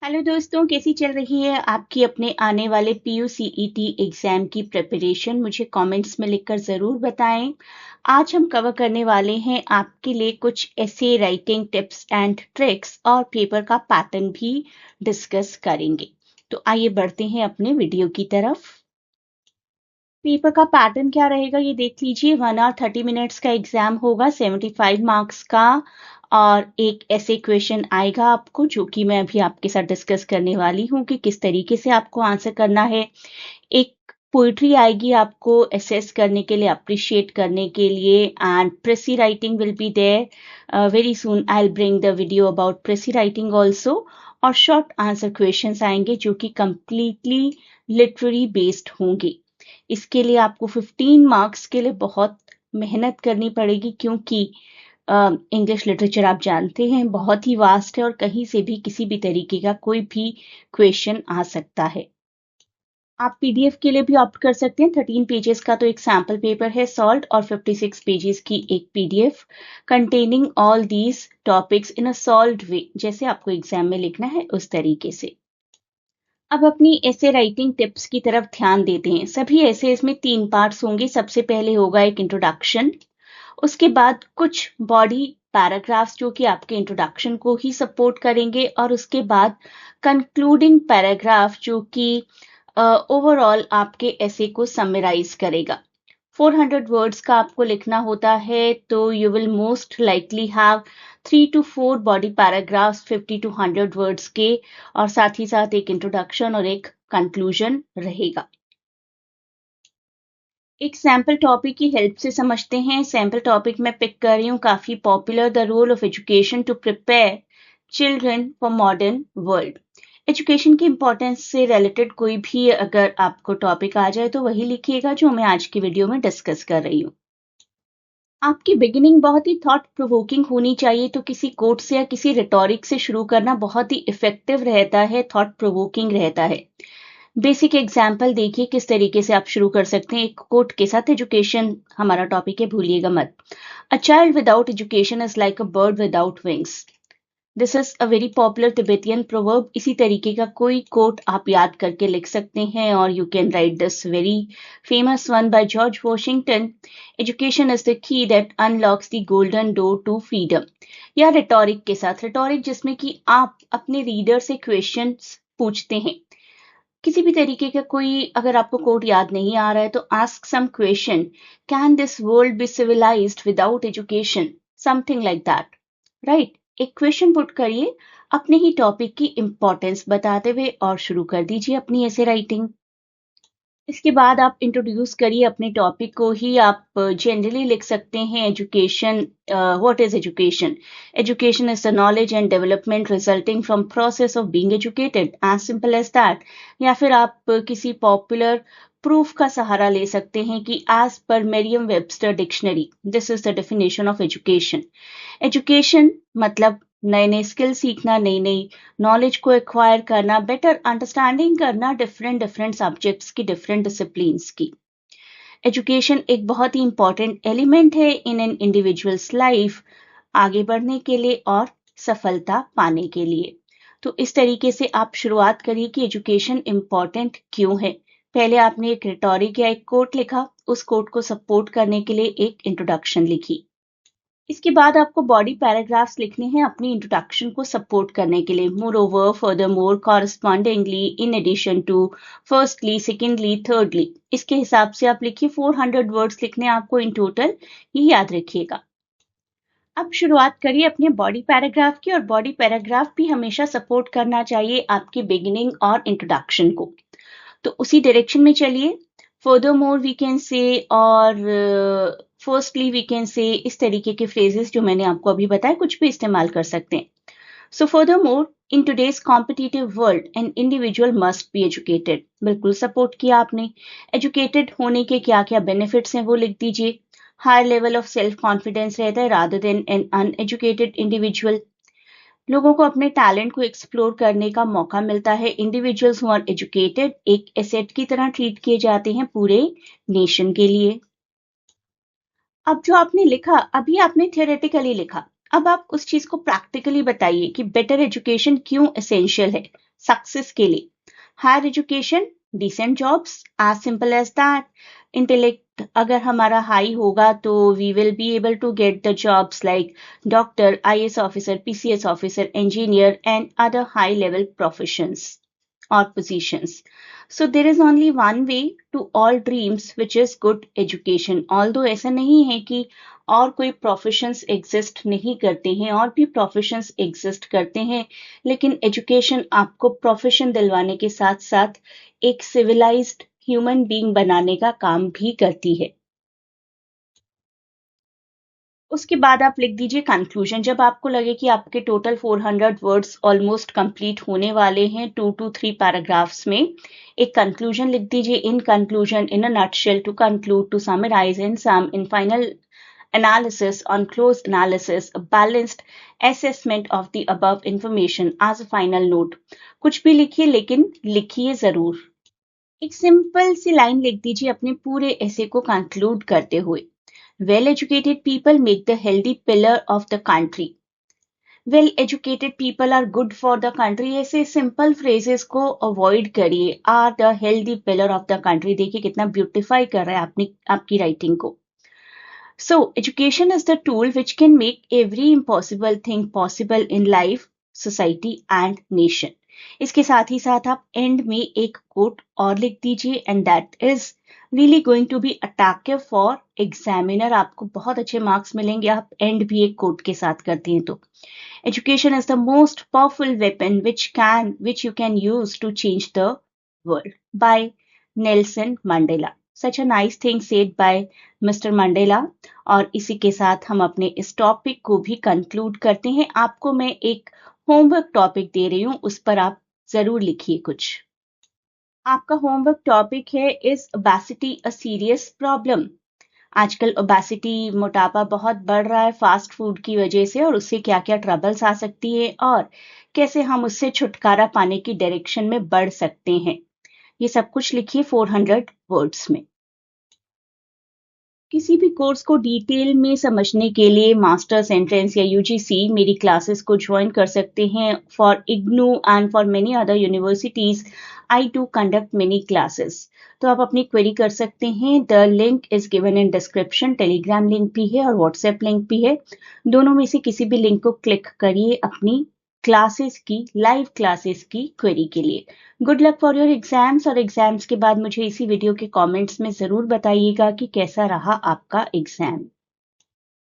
Hello दोस्तों, कैसी चल रही है आपकी अपने आने वाले PUCET एग्जाम की प्रिपरेशन? मुझे कमेंट्स में लिखकर ज़रूर बताएं। आज हम कवर करने वाले हैं आपके लिए कुछ ऐसे राइटिंग टिप्स एंड ट्रिक्स और पेपर का पैटर्न भी डिस्कस करेंगे। तो आइए बढ़ते हैं अपने वीडियो की तरफ। पेपर का पैटर्न क्या रहेगा ये देख लीजिए। 1 आवर 30 मिनट्स का एग्जाम होगा, 75 मार्क्स का, और एक ऐसे क्वेश्चन आएगा आपको जो कि मैं अभी आपके साथ डिस्कस करने वाली हूँ कि किस तरीके से आपको आंसर करना है। एक पोइट्री आएगी आपको असेस करने के लिए, अप्रिशिएट करने के लिए, and precis writing will be there. Very soon I will bring the video about precis writing also. और शॉर्ट आंसर क्वेश्चंस आएंगे जो कि कंप्लीटली लिटरेरी बेस्ड होंगे। इसके लिए आपको 15 मार्क्स के लिए बहुत मेहनत करनी पड़ेगी, क्योंकि इंग्लिश लिटरेचर आप जानते हैं बहुत ही वास्ट है और कहीं से भी किसी भी तरीके का कोई भी क्वेश्चन आ सकता है। आप पीडीएफ के लिए भी ऑप्ट कर सकते हैं। 13 पेजेस का तो एक सैम्पल पेपर है सॉल्ट, और 56 पेजेस की एक PDF containing all these topics in a solved way, जैसे आपको एग्जाम में लिखना है उस तरीके से। अब अपनी ऐसे राइटिंग टिप्स की तरफ ध्यान देते हैं। सभी ऐसे इसमें 3 पार्ट्स होंगे। सबसे पहले होगा एक इंट्रोडक्शन, उसके बाद कुछ बॉडी पैराग्राफ्स जो कि आपके इंट्रोडक्शन को ही सपोर्ट करेंगे, और उसके बाद कंक्लूडिंग पैराग्राफ जो कि ओवरऑल आपके ऐसे को समराइज करेगा। 400 वर्ड्स का आपको लिखना होता है, तो you will most likely have 3 to 4 body paragraphs 50 to 100 words के, और साथ ही साथ एक इंट्रोडक्शन और एक कंक्लूजन रहेगा। एक सैम्पल टॉपिक की हेल्प से समझते हैं। सैम्पल टॉपिक मैं पिक कर रही हूँ, काफी popular, the role of education to prepare children for modern world. Education की इंपॉर्टेंस से रिलेटेड कोई भी अगर आपको टॉपिक आ जाए तो वही लिखिएगा जो मैं आज की वीडियो में डिस्कस कर रही हूँ। आपकी बिगिनिंग बहुत ही थॉट प्रोवोकिंग होनी चाहिए, तो किसी कोट से या किसी रिटोरिक से शुरू करना बहुत ही इफेक्टिव रहता है, थॉट प्रोवोकिंग रहता है। बेसिक एग्जाम्पल देखिए किस तरीके से आप शुरू कर सकते हैं एक कोट के साथ। एजुकेशन हमारा टॉपिक है, भूलिएगा मत। A child without education is like a bird without wings. This is a very popular Tibetan proverb. इसी तरीके का कोई कोट आप याद करके लिख सकते हैं, और you can write this very famous one by George Washington. Education is the key that unlocks the golden door to freedom. या रिटोरिक के साथ, रिटोरिक जिसमें कि आप अपने रीडर से क्वेश्चंस पूछते हैं। किसी भी तरीके का कोई अगर आपको कोड याद नहीं आ रहा है तो ask some question, can this world be civilized without education, something like that, right. एक क्वेश्चन पुट करिए अपने ही टॉपिक की इंपॉर्टेंस बताते हुए, और शुरू कर दीजिए अपनी ऐसे राइटिंग। इसके बाद आप इंट्रोड्यूस करिए अपने टॉपिक को ही। आप जनरली लिख सकते हैं education, what is education. Education is the knowledge and development resulting from process of being educated, as simple as that. या फिर आप किसी पॉपुलर प्रूफ का सहारा ले सकते हैं कि एज पर Merriam Webster dictionary this is the definition of education. Education मतलब नए नए स्किल सीखना, नई नई नॉलेज को एक्वायर करना, बेटर अंडरस्टैंडिंग करना डिफरेंट डिफरेंट सब्जेक्ट्स की, डिफरेंट डिसिप्लिन्स की। एजुकेशन एक बहुत ही इंपॉर्टेंट एलिमेंट है इन एन इंडिविजुअल्स लाइफ, आगे बढ़ने के लिए और सफलता पाने के लिए। तो इस तरीके से आप शुरुआत करिए कि एजुकेशन इंपॉर्टेंट क्यों है। पहले आपने एक रिटोरिक या एक कोट लिखा, उस कोट को सपोर्ट करने के लिए एक इंट्रोडक्शन लिखी। इसके बाद आपको बॉडी पैराग्राफ्स लिखने हैं अपनी इंट्रोडक्शन को सपोर्ट करने के लिए। Moreover, furthermore, correspondingly, in addition to, firstly, secondly, thirdly. इसके हिसाब से आप लिखिए। 400 वर्ड्स लिखने हैं आपको इन टोटल, ये याद रखिएगा। अब शुरुआत करिए अपने बॉडी पैराग्राफ की, और बॉडी पैराग्राफ भी हमेशा सपोर्ट करना चाहिए आपके बिगिनिंग और इंट्रोडक्शन को। तो उसी डायरेक्शन में चलिए। फर्दरमोर वी कैन से, और फर्स्टली वी कैन से, इस तरीके के फ्रेजेस जो मैंने आपको अभी बताया कुछ भी इस्तेमाल कर सकते हैं। So furthermore, in today's competitive world an individual must be educated. बिल्कुल सपोर्ट किया आपने। एजुकेटेड होने के क्या क्या बेनिफिट्स हैं वो लिख दीजिए। High level of self confidence रहता है rather than an uneducated individual. लोगों को अपने टैलेंट को एक्सप्लोर करने का मौका मिलता है। इंडिविजुअल्स हु आर एजुकेटेड एक एसेट की तरह ट्रीट किए जाते हैं पूरे नेशन के लिए। अब जो आपने लिखा, अभी आपने थियोरेटिकली लिखा, अब आप उस चीज को प्रैक्टिकली बताइए कि बेटर एजुकेशन क्यों एसेंशियल है सक्सेस के लिए। Higher education, decent jobs, as simple as that. Intellect अगर हमारा हाई होगा तो we will be able to get the jobs like doctor, IAS officer, PCS officer, engineer and other high level professions or positions. So there is only one way to all dreams which is good education. Although ऐसा नहीं है कि और कोई professions exist नहीं करते हैं, और भी प्रोफेशंस एग्जिस्ट करते हैं, लेकिन एजुकेशन आपको प्रोफेशन दिलवाने के साथ साथ एक सिविलाइज्ड ह्यूमन बीइंग बनाने का काम भी करती है। उसके बाद आप लिख दीजिए कंक्लूजन। जब आपको लगे कि आपके टोटल 400 वर्ड्स ऑलमोस्ट कंप्लीट होने वाले हैं 2 to 3 पैराग्राफ्स में, एक कंक्लूजन लिख दीजिए। In conclusion, in a nutshell, to conclude, to summarize, in sum, in final analysis, on closed analysis, a balanced assessment of the above information as a final note। कुछ भी लिखिए, लेकिन लिखिए जरूर। एक सिंपल सी लाइन लिख दीजिए अपने पूरे ऐसे को कंक्लूड करते हुए। Well educated people make the healthy pillar of the country। Well educated people are good for the country। ऐसे सिंपल फ्रेजेस को अवॉइड करिए। Are the healthy pillar of the country, देखिए कितना ब्यूटिफाई कर रहा है आपकी राइटिंग को। So, education is the tool which can make every impossible thing possible in life, society and nation। इसके साथ ही साथ आप एंड में एक कोट और लिख दीजिए, and that is really going to be attractive for examiner. आपको बहुत अच्छे मार्क्स मिलेंगे आप एंड भी एक कोट के साथ करते हैं तो। Education is the most powerful weapon which you can use to change the world, by Nelson Mandela. Such a nice thing said by Mr. Mandela. और इसी के साथ हम अपने इस टॉपिक को भी कंक्लूड करते हैं। आपको मैं एक होमवर्क टॉपिक दे रही हूँ, उस पर आप जरूर लिखिए कुछ। आपका होमवर्क टॉपिक है, is obesity a serious problem. आजकल ओबेसिटी, मोटापा बहुत बढ़ रहा है फास्ट फूड की वजह से, और उससे क्या क्या ट्रबल्स आ सकती है और कैसे हम उससे छुटकारा पाने की डायरेक्शन में बढ़ सकते हैं। ये सब कुछ लिखिए 400 वर्ड्स में। किसी भी कोर्स को डिटेल में समझने के लिए मास्टर्स, एंट्रेंस या यूजीसी मेरी क्लासेस को ज्वाइन कर सकते हैं। For IGNOU and for many other universities I do conduct many classes. तो आप अपनी क्वेरी कर सकते हैं। The link is given in description. Telegram link भी है और व्हाट्सएप लिंक भी है। दोनों में से किसी भी लिंक को क्लिक करिए अपनी क्लासेस की, लाइव क्लासेस की क्वेरी के लिए। Good luck for your exams. और एग्जाम्स के बाद मुझे इसी वीडियो के कमेंट्स में जरूर बताइएगा कि कैसा रहा आपका एग्जाम।